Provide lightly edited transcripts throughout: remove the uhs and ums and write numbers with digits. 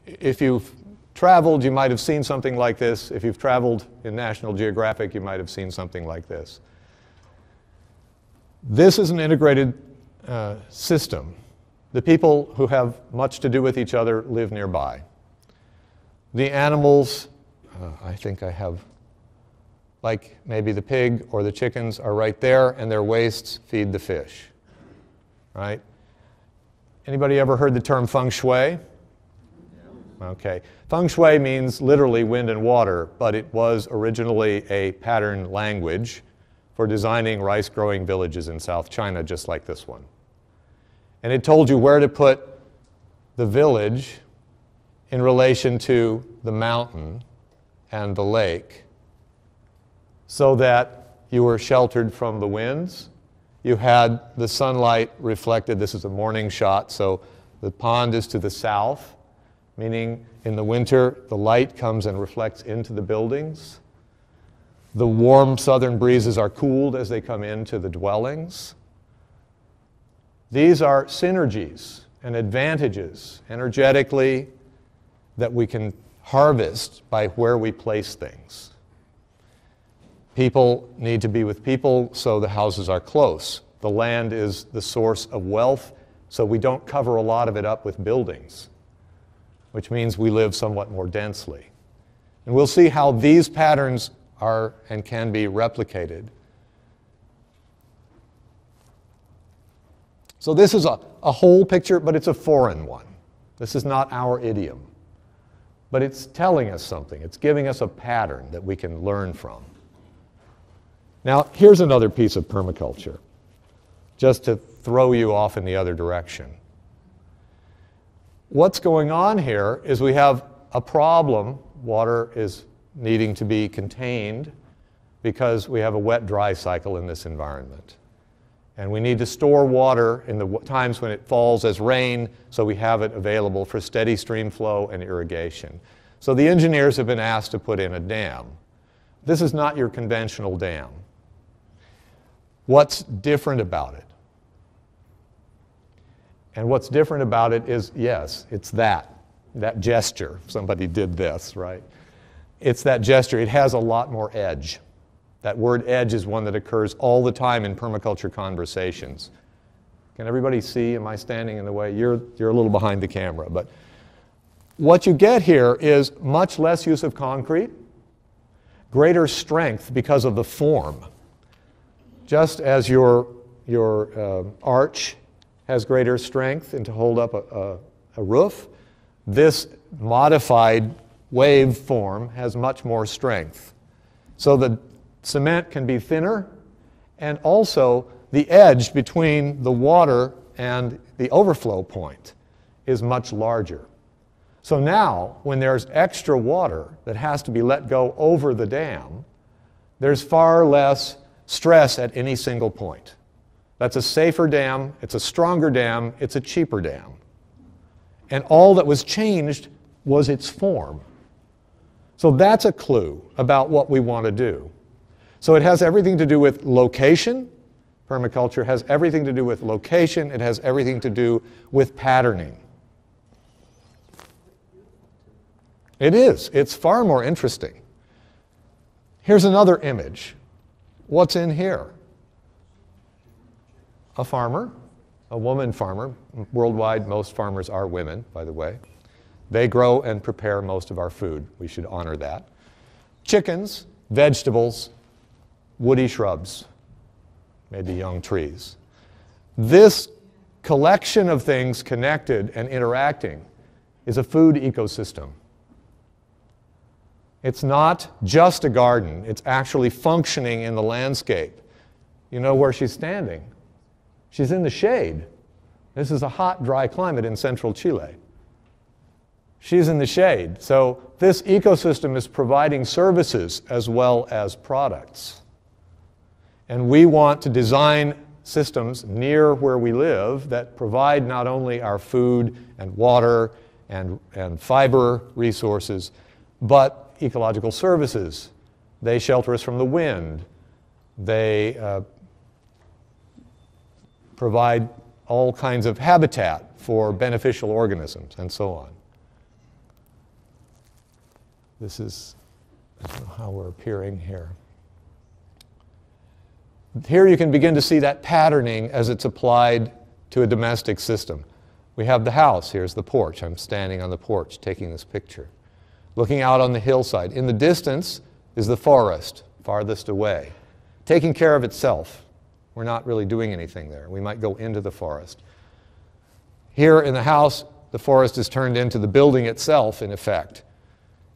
if you've traveled, you might have seen something like this. If you've traveled in National Geographic, you might have seen something like this. This is an integrated system. The people who have much to do with each other live nearby. The animals, I think I have, like maybe the pig or the chickens are right there, and their wastes feed the fish, right? Anybody ever heard the term Feng Shui? Okay. Feng Shui means literally wind and water, but it was originally a pattern language for designing rice-growing villages in South China, just like this one. And it told you where to put the village in relation to the mountain and the lake so that you were sheltered from the winds. You had the sunlight reflected. This is a morning shot, so the pond is to the south, meaning in the winter the light comes and reflects into the buildings. The warm southern breezes are cooled as they come into the dwellings. These are synergies and advantages energetically that we can harvest by where we place things. People need to be with people, so the houses are close. The land is the source of wealth, so we don't cover a lot of it up with buildings, which means we live somewhat more densely. And we'll see how these patterns are and can be replicated. So this is a whole picture, but it's a foreign one. This is not our idiom. But it's telling us something. It's giving us a pattern that we can learn from. Now, here's another piece of permaculture, just to throw you off in the other direction. What's going on here is we have a problem. Water is needing to be contained because we have a wet-dry cycle in this environment. And we need to store water in the times when it falls as rain so we have it available for steady stream flow and irrigation. So the engineers have been asked to put in a dam. This is not your conventional dam. What's different about it? And what's different about it is, yes, it's that gesture. Somebody did this, right? It's that gesture. It has a lot more edge. That word edge is one that occurs all the time in permaculture conversations. Can everybody see? Am I standing in the way? You're a little behind the camera. But what you get here is much less use of concrete, greater strength because of the form. Just as your arch has greater strength and to hold up a roof, this modified wave form has much more strength. So the cement can be thinner, and also the edge between the water and the overflow point is much larger. So now, when there's extra water that has to be let go over the dam, there's far less stress at any single point. That's a safer dam, it's a stronger dam, it's a cheaper dam. And all that was changed was its form. So that's a clue about what we want to do. So it has everything to do with location. Permaculture has everything to do with location. It has everything to do with patterning. It is. It's far more interesting. Here's another image. What's in here? A farmer, a woman farmer. Worldwide, most farmers are women, by the way. They grow and prepare most of our food. We should honor that. Chickens, vegetables, woody shrubs, maybe young trees. This collection of things connected and interacting is a food ecosystem. It's not just a garden, it's actually functioning in the landscape. You know where she's standing? She's in the shade. This is a hot, dry climate in central Chile. She's in the shade. So this ecosystem is providing services as well as products. And we want to design systems near where we live that provide not only our food and water and fiber resources, but ecological services. They shelter us from the wind. They provide all kinds of habitat for beneficial organisms and so on. This is how we're appearing here. Here you can begin to see that patterning as it's applied to a domestic system. We have the house. Here's the porch. I'm standing on the porch taking this picture. Looking out on the hillside. In the distance is the forest, farthest away, taking care of itself. We're not really doing anything there. We might go into the forest. Here in the house, the forest is turned into the building itself, in effect.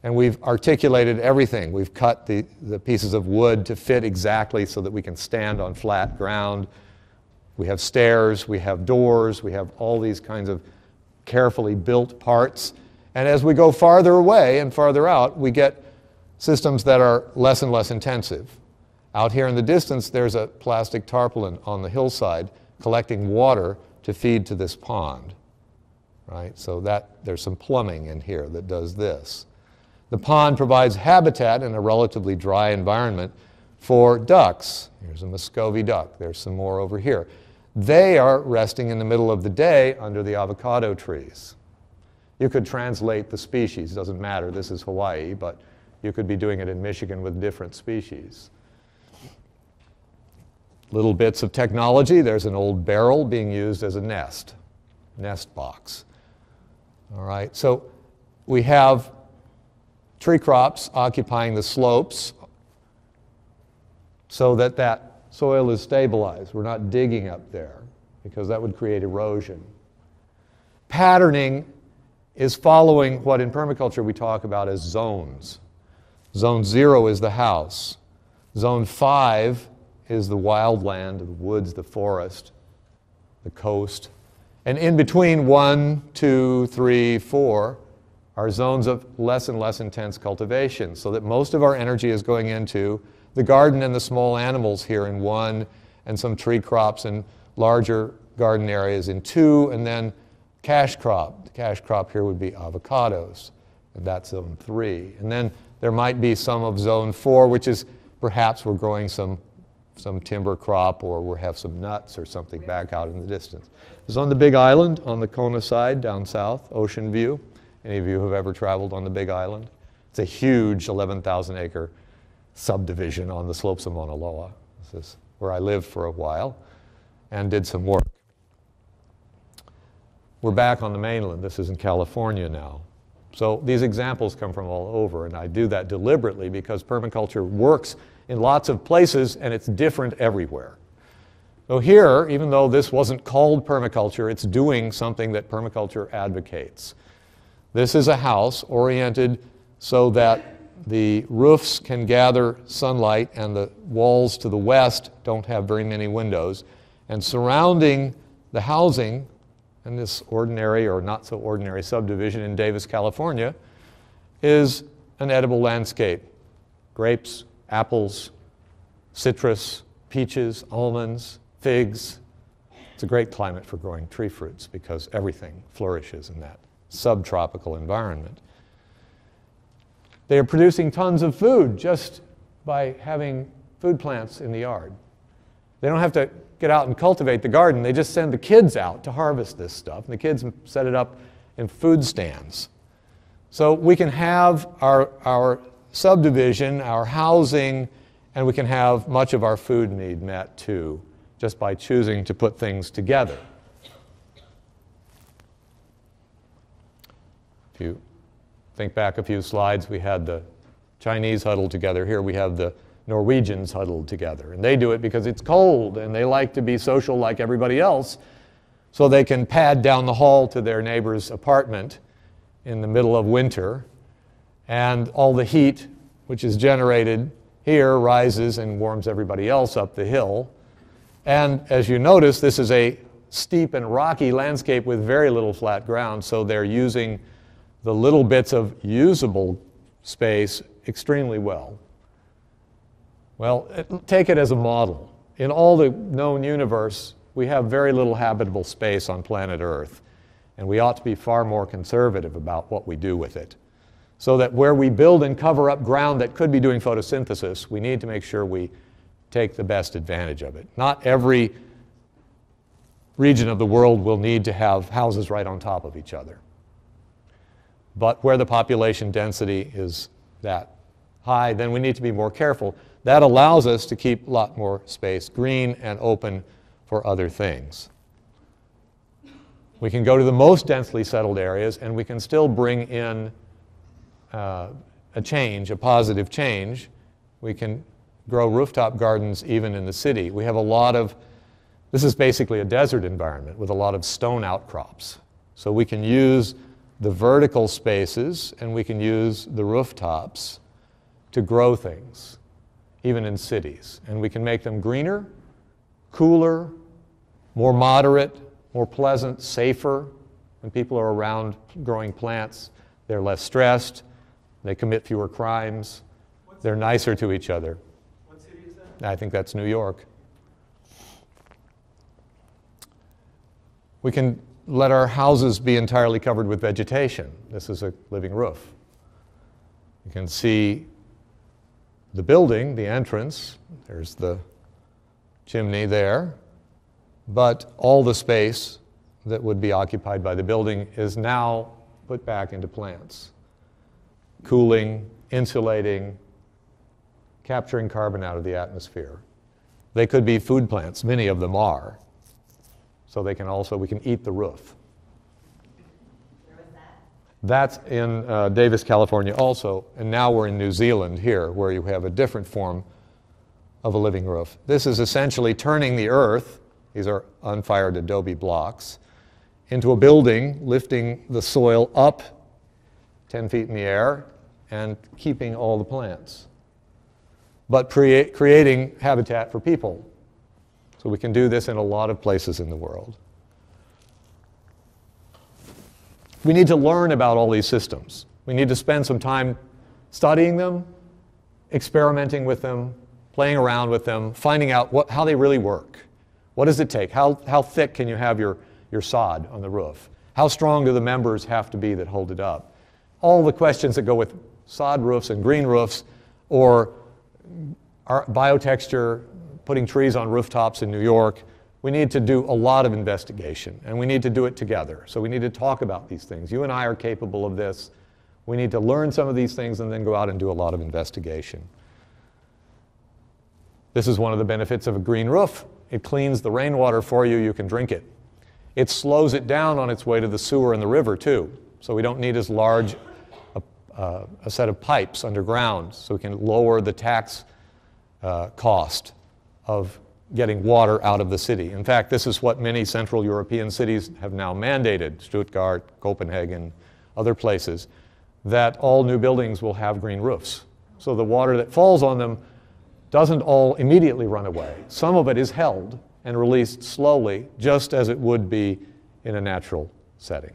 And we've articulated everything. We've cut the pieces of wood to fit exactly so that we can stand on flat ground. We have stairs, we have doors, we have all these kinds of carefully built parts. And as we go farther away and farther out, we get systems that are less and less intensive. Out here in the distance, there's a plastic tarpaulin on the hillside collecting water to feed to this pond. Right? So there's some plumbing in here that does this. The pond provides habitat in a relatively dry environment for ducks. Here's a Muscovy duck. There's some more over here. They are resting in the middle of the day under the avocado trees. You could translate the species. Doesn't matter. This is Hawaii, but you could be doing it in Michigan with different species. Little bits of technology. There's an old barrel being used as a nest box. All right. So we have tree crops occupying the slopes so that that soil is stabilized. We're not digging up there because that would create erosion. Patterning is following what in permaculture we talk about as zones. Zone 0 is the house. Zone 5 is the wildland, the woods, the forest, the coast. And in between 1, 2, 3, 4 are zones of less and less intense cultivation, so that most of our energy is going into the garden and the small animals here in 1, and some tree crops and larger garden areas in 2, and then cash crop. The cash crop here would be avocados, and that's zone 3. And then there might be some of zone 4, which is perhaps we're growing some timber crop, or we'll have some nuts or something back out in the distance. It's on the Big Island, on the Kona side, down south, ocean view. Any of you who have ever traveled on the Big Island? It's a huge 11,000-acre subdivision on the slopes of Mauna Loa. This is where I lived for a while and did some work. We're back on the mainland. This is in California now. So these examples come from all over, and I do that deliberately because permaculture works in lots of places and it's different everywhere. So here, even though this wasn't called permaculture, it's doing something that permaculture advocates. This is a house oriented so that the roofs can gather sunlight and the walls to the west don't have very many windows. And surrounding the housing in this ordinary or not so ordinary subdivision in Davis, California, is an edible landscape. Grapes, apples, citrus, peaches, almonds, figs. It's a great climate for growing tree fruits because everything flourishes in that subtropical environment. They are producing tons of food just by having food plants in the yard. They don't have to get out and cultivate the garden. They just send the kids out to harvest this stuff, and the kids set it up in food stands. So we can have our subdivision, our housing, and we can have much of our food need met too, just by choosing to put things together. If you think back a few slides, we had the Chinese huddled together. Here we have the Norwegians huddled together. And they do it because it's cold and they like to be social like everybody else, so they can pad down the hall to their neighbor's apartment in the middle of winter. And all the heat which is generated here rises and warms everybody else up the hill. And as you notice, this is a steep and rocky landscape with very little flat ground, so they're using the little bits of usable space extremely well. Well, take it as a model. In all the known universe, we have very little habitable space on planet Earth, and we ought to be far more conservative about what we do with it. So that where we build and cover up ground that could be doing photosynthesis, we need to make sure we take the best advantage of it. Not every region of the world will need to have houses right on top of each other. But where the population density is that high, then we need to be more careful. That allows us to keep a lot more space green and open for other things. We can go to the most densely settled areas and we can still bring in a change, a positive change. We can grow rooftop gardens even in the city. We have a lot of, this is basically a desert environment with a lot of stone outcrops. So we can use the vertical spaces and we can use the rooftops to grow things, even in cities. And we can make them greener, cooler, more moderate, more pleasant, safer. When people are around growing plants, they're less stressed, they commit fewer crimes, they're nicer to each other. What city is that? I think that's New York. We can let our houses be entirely covered with vegetation. This is a living roof. You can see the building, the entrance, there's the chimney there, but all the space that would be occupied by the building is now put back into plants. Cooling, insulating, capturing carbon out of the atmosphere. They could be food plants, many of them are. So they can also, we can eat the roof. Where was that? That's in Davis, California also, and now we're in New Zealand here, where you have a different form of a living roof. This is essentially turning the earth, these are unfired adobe blocks, into a building, lifting the soil up 10 feet in the air and keeping all the plants, but creating habitat for people. So we can do this in a lot of places in the world. We need to learn about all these systems. We need to spend some time studying them, experimenting with them, playing around with them, finding out how they really work. What does it take? How thick can you have your sod on the roof? How strong do the members have to be that hold it up? All the questions that go with sod roofs and green roofs, or our biotexture, putting trees on rooftops in New York. We need to do a lot of investigation, and we need to do it together. So we need to talk about these things. You and I are capable of this. We need to learn some of these things and then go out and do a lot of investigation. This is one of the benefits of a green roof. It cleans the rainwater for you. You can drink it. It slows it down on its way to the sewer and the river, too. So we don't need as large a set of pipes underground, so we can lower the tax cost of getting water out of the city. In fact, this is what many Central European cities have now mandated, Stuttgart, Copenhagen, other places, that all new buildings will have green roofs. So the water that falls on them doesn't all immediately run away. Some of it is held and released slowly, just as it would be in a natural setting.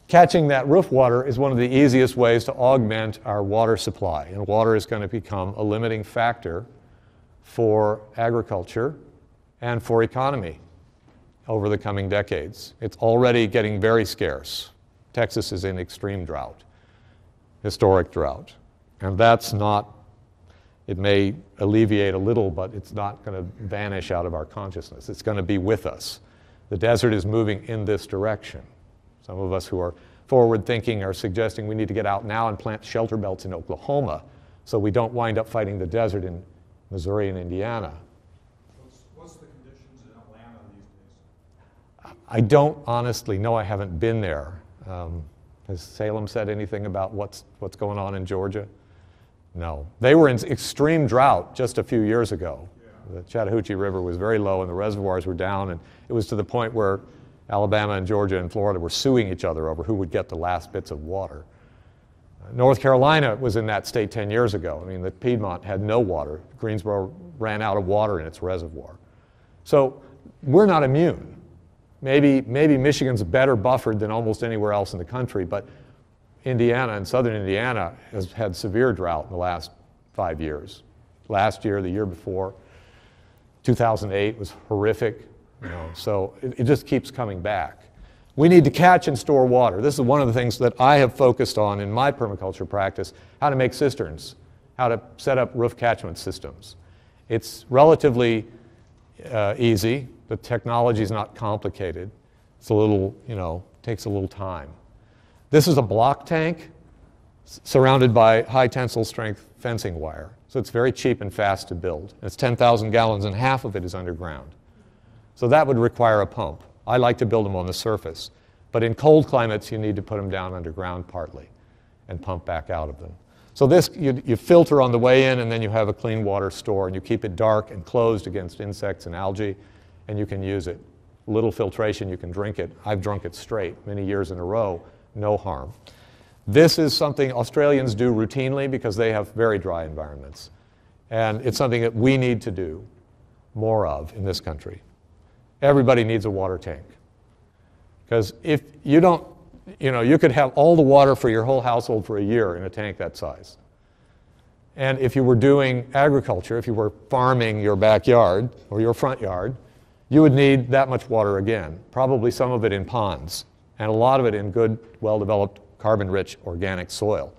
Catching that roof water is one of the easiest ways to augment our water supply, and water is going to become a limiting factor for agriculture and for economy over the coming decades. It's already getting very scarce. Texas is in extreme drought, historic drought, and that's not, it may alleviate a little, but it's not going to vanish out of our consciousness. It's going to be with us. The desert is moving in this direction. Some of us who are forward-thinking are suggesting we need to get out now and plant shelter belts in Oklahoma so we don't wind up fighting the desert in Missouri and Indiana. What's the conditions in Atlanta these days? I don't honestly know. I haven't been there. Has Salem said anything about what's going on in Georgia? No. They were in extreme drought just a few years ago. Yeah. The Chattahoochee River was very low and the reservoirs were down, and it was to the point where Alabama and Georgia and Florida were suing each other over who would get the last bits of water. North Carolina was in that state 10 years ago. I mean, the Piedmont had no water. Greensboro ran out of water in its reservoir. So we're not immune. Maybe Michigan's better buffered than almost anywhere else in the country, but Indiana and southern Indiana has had severe drought in the last 5 years. Last year, the year before, 2008 was horrific. So it just keeps coming back. We need to catch and store water. This is one of the things that I have focused on in my permaculture practice, how to make cisterns, how to set up roof catchment systems. It's relatively easy. The technology is not complicated. It's a little, takes a little time. This is a block tank surrounded by high tensile strength fencing wire. So it's very cheap and fast to build. It's 10,000 gallons and half of it is underground. So that would require a pump. I like to build them on the surface. But in cold climates, you need to put them down underground partly and pump back out of them. So this, you filter on the way in, and then you have a clean water store, and you keep it dark and closed against insects and algae, and you can use it. Little filtration, you can drink it. I've drunk it straight many years in a row, no harm. This is something Australians do routinely because they have very dry environments. And it's something that we need to do more of in this country. Everybody needs a water tank. Because if you don't, you could have all the water for your whole household for a year in a tank that size. And if you were doing agriculture, if you were farming your backyard or your front yard, you would need that much water again, probably some of it in ponds, and a lot of it in good, well-developed, carbon-rich organic soil.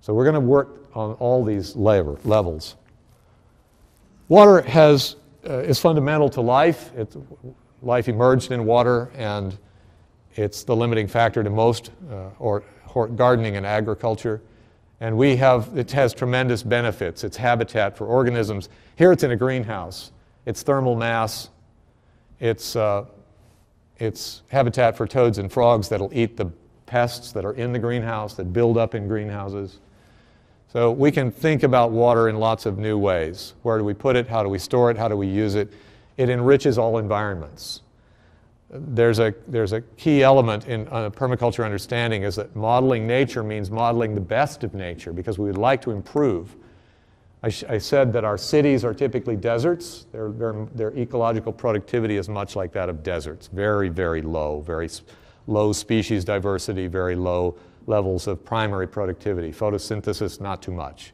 So we're going to work on all these levels. Water is fundamental to life. Life emerged in water, and it's the limiting factor to most gardening and agriculture. And it has tremendous benefits. It's habitat for organisms. Here it's in a greenhouse. It's thermal mass. It's habitat for toads and frogs that'll eat the pests that are in the greenhouse, that build up in greenhouses. So we can think about water in lots of new ways. Where do we put it? How do we store it? How do we use it? It enriches all environments. There's a key element in permaculture understanding is that modeling nature means modeling the best of nature because we would like to improve. I said that our cities are typically deserts. Their ecological productivity is much like that of deserts. Very, very low species diversity, very low levels of primary productivity. Photosynthesis, not too much.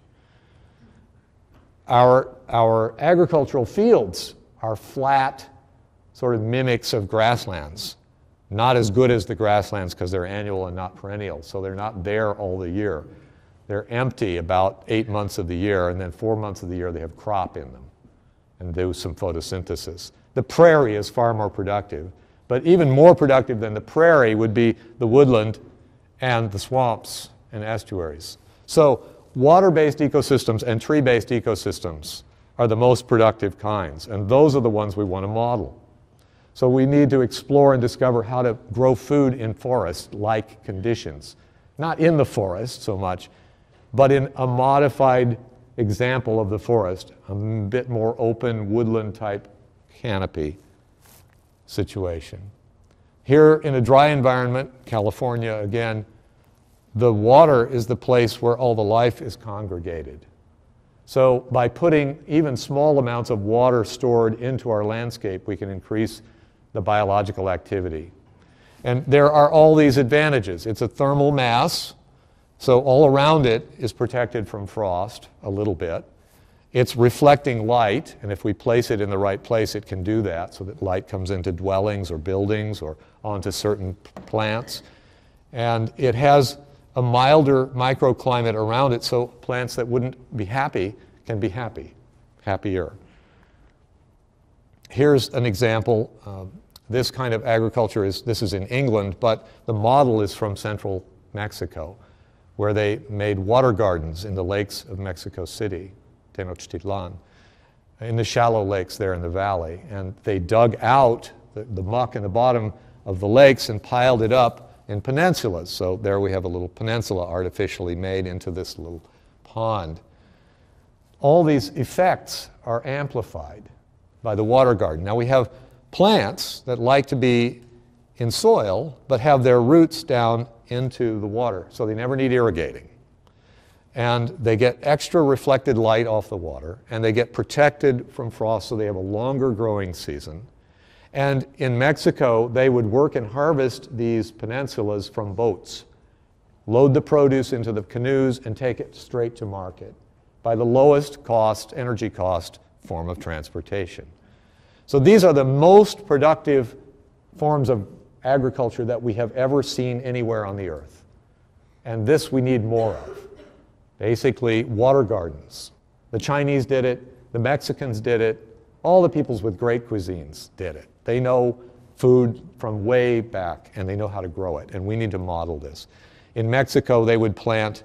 Our agricultural fields are flat sort of mimics of grasslands. Not as good as the grasslands because they're annual and not perennial, so they're not there all the year. They're empty about 8 months of the year, and then 4 months of the year they have crop in them and do some photosynthesis. The prairie is far more productive, but even more productive than the prairie would be the woodland and the swamps and estuaries. So water-based ecosystems and tree-based ecosystems are the most productive kinds, and those are the ones we want to model. So we need to explore and discover how to grow food in forest-like conditions. Not in the forest so much, but in a modified example of the forest, a bit more open woodland-type canopy situation. Here in a dry environment, California again, the water is the place where all the life is congregated. So by putting even small amounts of water stored into our landscape, we can increase the biological activity. And there are all these advantages. It's a thermal mass, so all around it is protected from frost a little bit. It's reflecting light, and if we place it in the right place, it can do that so that light comes into dwellings or buildings or onto certain plants. And it has a milder microclimate around it, so plants that wouldn't be happy can be happier. Here's an example. This kind of agriculture this is in England, but the model is from central Mexico, where they made water gardens in the lakes of Mexico City, Tenochtitlan, in the shallow lakes there in the valley. And they dug out the muck in the bottom of the lakes and piled it up in peninsulas. So there we have a little peninsula artificially made into this little pond. All these effects are amplified by the water garden. Now we have plants that like to be in soil but have their roots down into the water, so they never need irrigating. And they get extra reflected light off the water, and they get protected from frost, so they have a longer growing season. And in Mexico, they would work and harvest these peninsulas from boats, load the produce into the canoes, and take it straight to market by the lowest cost, energy cost form of transportation. So these are the most productive forms of agriculture that we have ever seen anywhere on the earth. And this we need more of. Basically, water gardens. The Chinese did it, the Mexicans did it, all the peoples with great cuisines did it. They know food from way back, and they know how to grow it, and we need to model this. In Mexico, they would plant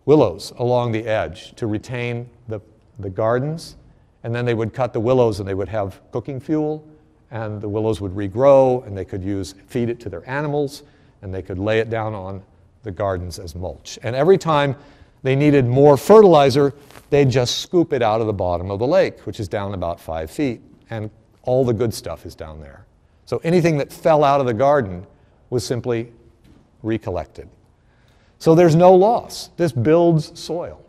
willows along the edge to retain the gardens, and then they would cut the willows and they would have cooking fuel, and the willows would regrow, and they could feed it to their animals, and they could lay it down on the gardens as mulch. And every time they needed more fertilizer, they'd just scoop it out of the bottom of the lake, which is down about 5 feet, and all the good stuff is down there. So anything that fell out of the garden was simply recollected. So there's no loss. This builds soil.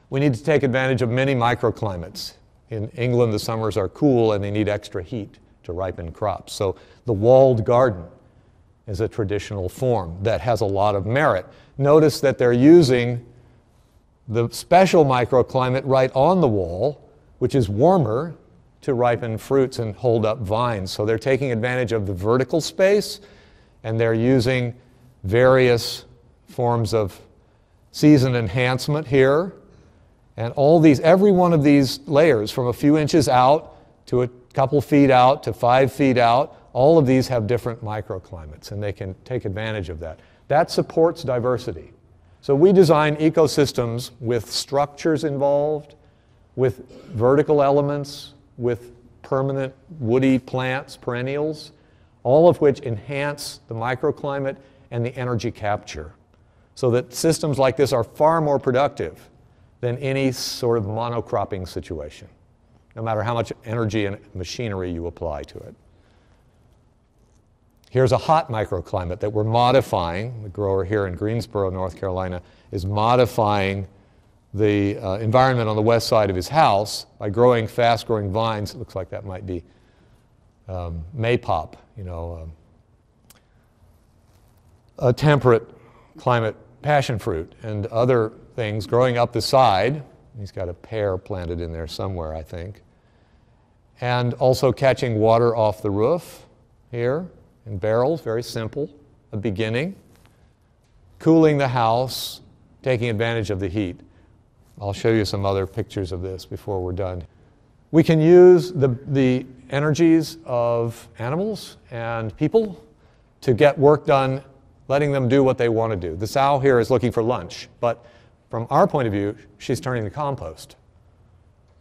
We need to take advantage of many microclimates. In England, the summers are cool and they need extra heat to ripen crops. So the walled garden is a traditional form that has a lot of merit. Notice that they're using the special microclimate right on the wall, which is warmer, to ripen fruits and hold up vines. So they're taking advantage of the vertical space, and they're using various forms of season enhancement here. And all these, every one of these layers, from a few inches out to a couple feet out to 5 feet out, all of these have different microclimates, and they can take advantage of that. That supports diversity. So we design ecosystems with structures involved, with vertical elements, with permanent woody plants, perennials, all of which enhance the microclimate and the energy capture. So that systems like this are far more productive than any sort of monocropping situation, no matter how much energy and machinery you apply to it. Here's a hot microclimate that we're modifying. The grower here in Greensboro, North Carolina, is modifying the environment on the west side of his house by growing fast-growing vines. It looks like that might be maypop, a temperate climate passion fruit, and other things growing up the side. He's got a pear planted in there somewhere, I think. And also catching water off the roof here in barrels, very simple, a beginning. Cooling the house, taking advantage of the heat. I'll show you some other pictures of this before we're done. We can use the energies of animals and people to get work done, letting them do what they want to do. The sow here is looking for lunch, but from our point of view, she's turning the compost.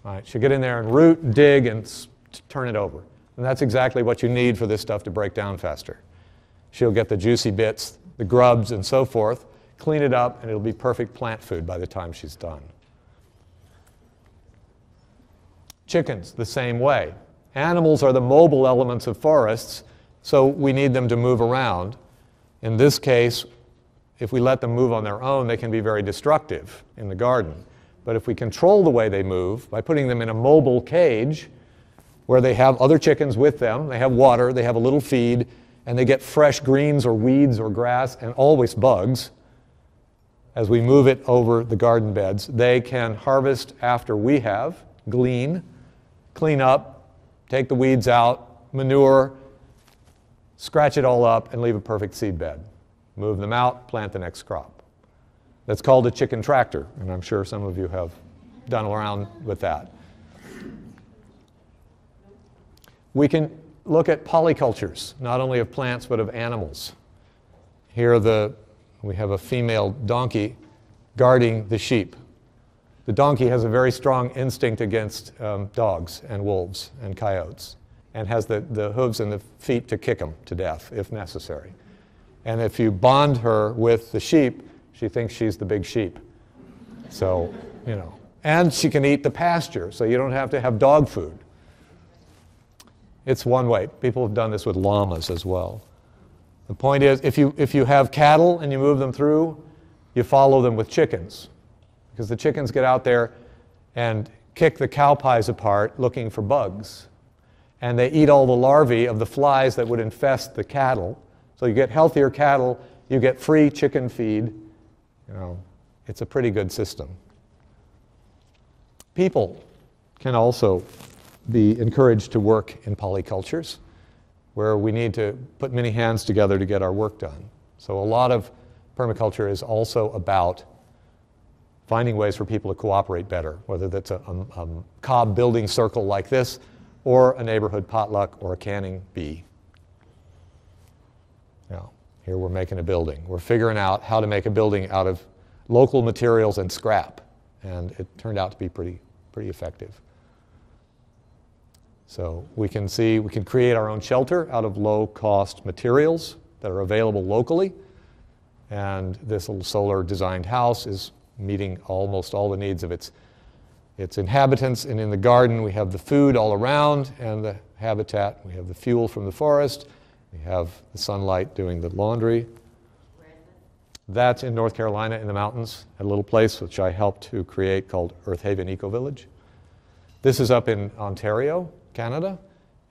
All right, she'll get in there and root and dig and turn it over. And that's exactly what you need for this stuff to break down faster. She'll get the juicy bits, the grubs and so forth, clean it up, and it'll be perfect plant food by the time she's done. Chickens, the same way. Animals are the mobile elements of forests, so we need them to move around. In this case, if we let them move on their own, they can be very destructive in the garden. But if we control the way they move by putting them in a mobile cage where they have other chickens with them, they have water, they have a little feed, and they get fresh greens or weeds or grass and always bugs, as we move it over the garden beds, they can harvest after we have, glean, clean up, take the weeds out, manure, scratch it all up, and leave a perfect seed bed. Move them out, plant the next crop. That's called a chicken tractor, and I'm sure some of you have done around with that. We can look at polycultures, not only of plants but of animals. Here we have a female donkey guarding the sheep. The donkey has a very strong instinct against dogs and wolves and coyotes, and has the hooves and the feet to kick them to death if necessary. And if you bond her with the sheep, she thinks she's the big sheep. So, and she can eat the pasture, so you don't have to have dog food. It's one way. People have done this with llamas as well. The point is, if you have cattle and you move them through, you follow them with chickens. Because the chickens get out there and kick the cow pies apart looking for bugs. And they eat all the larvae of the flies that would infest the cattle. So you get healthier cattle, you get free chicken feed. It's a pretty good system. People can also be encouraged to work in polycultures, where we need to put many hands together to get our work done. So a lot of permaculture is also about finding ways for people to cooperate better, whether that's a cob building circle like this, or a neighborhood potluck, or a canning bee. Now, here we're making a building. We're figuring out how to make a building out of local materials and scrap, and it turned out to be pretty effective. So we can see we can create our own shelter out of low-cost materials that are available locally, and this little solar designed house is meeting almost all the needs of its inhabitants. And in the garden we have the food all around and the habitat. We have the fuel from the forest. We have the sunlight doing the laundry. Where is this? That's in North Carolina in the mountains, at a little place which I helped to create called Earth Haven Eco Village. This is up in Ontario, Canada,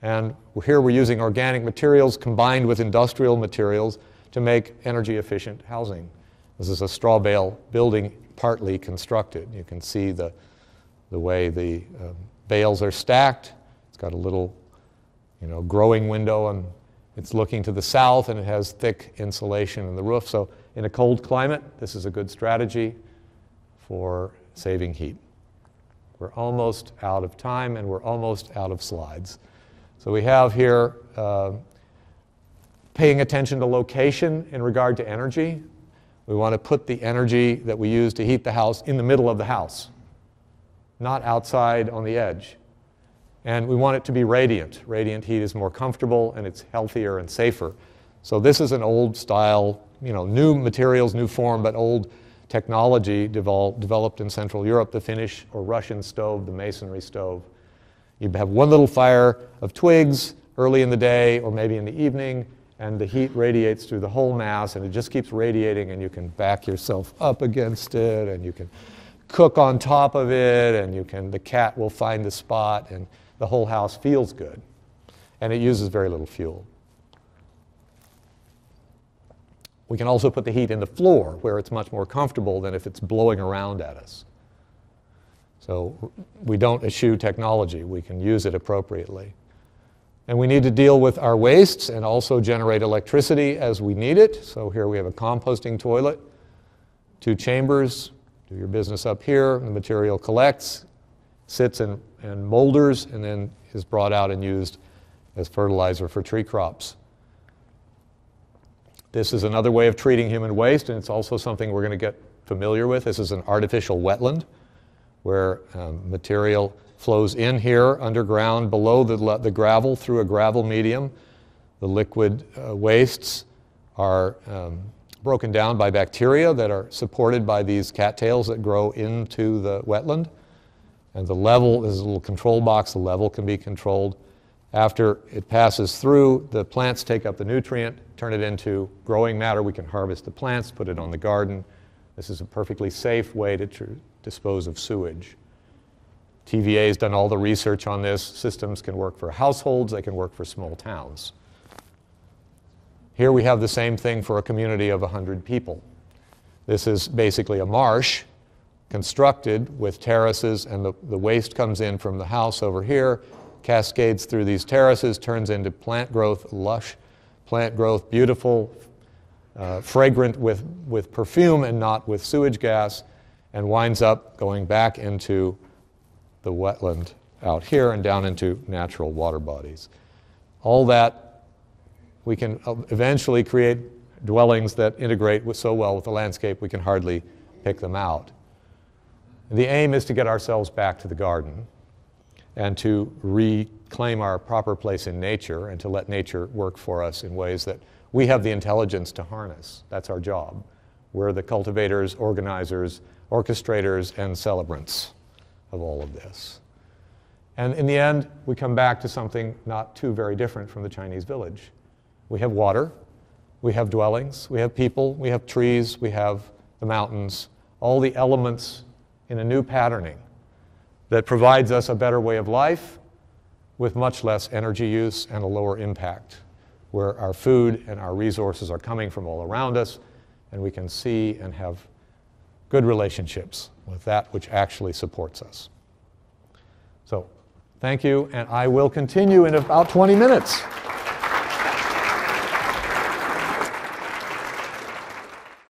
and here we're using organic materials combined with industrial materials to make energy efficient housing. This is a straw bale building partly constructed. You can see the way the bales are stacked. It's got a little growing window, and it's looking to the south, and it has thick insulation in the roof. So in a cold climate, this is a good strategy for saving heat. We're almost out of time, and we're almost out of slides. So we have here paying attention to location in regard to energy. We want to put the energy that we use to heat the house in the middle of the house, not outside on the edge. And we want it to be radiant. Radiant heat is more comfortable, and it's healthier and safer. So this is an old style, new materials, new form, but old technology developed in Central Europe, the Finnish or Russian stove, the Masonry stove. You have one little fire of twigs early in the day or maybe in the evening, and the heat radiates through the whole mass, and it just keeps radiating, and you can back yourself up against it, and you can cook on top of it, and the cat will find the spot, and the whole house feels good. And it uses very little fuel. We can also put the heat in the floor, where it's much more comfortable than if it's blowing around at us. So we don't eschew technology. We can use it appropriately. And we need to deal with our wastes and also generate electricity as we need it. So here we have a composting toilet, 2 chambers. Do your business up here. The material collects, sits in molders, and then is brought out and used as fertilizer for tree crops. This is another way of treating human waste, and it's also something we're going to get familiar with. This is an artificial wetland where material flows in here underground below the gravel through a gravel medium. The liquid wastes are broken down by bacteria that are supported by these cattails that grow into the wetland. And the level is a little control box. The level can be controlled. After it passes through, the plants take up the nutrient, turn it into growing matter. We can harvest the plants, put it on the garden. This is a perfectly safe way to dispose of sewage. TVA has done all the research on this. Systems can work for households. They can work for small towns. Here we have the same thing for a community of 100 people. This is basically a marsh constructed with terraces, and the waste comes in from the house over here, cascades through these terraces, turns into plant growth, lush plant growth, beautiful, fragrant with perfume and not with sewage gas, and winds up going back into the wetland out here and down into natural water bodies. All that, we can eventually create dwellings that integrate so well with the landscape we can hardly pick them out. The aim is to get ourselves back to the garden and to reclaim our proper place in nature and to let nature work for us in ways that we have the intelligence to harness. That's our job. We're the cultivators, organizers, orchestrators, and celebrants of all of this. And in the end, we come back to something not too very different from the Chinese village. We have water, we have dwellings, we have people, we have trees, we have the mountains, all the elements in a new patterning that provides us a better way of life with much less energy use and a lower impact, where our food and our resources are coming from all around us, and we can see and have good relationships with that which actually supports us. So, thank you, and I will continue in about 20 minutes.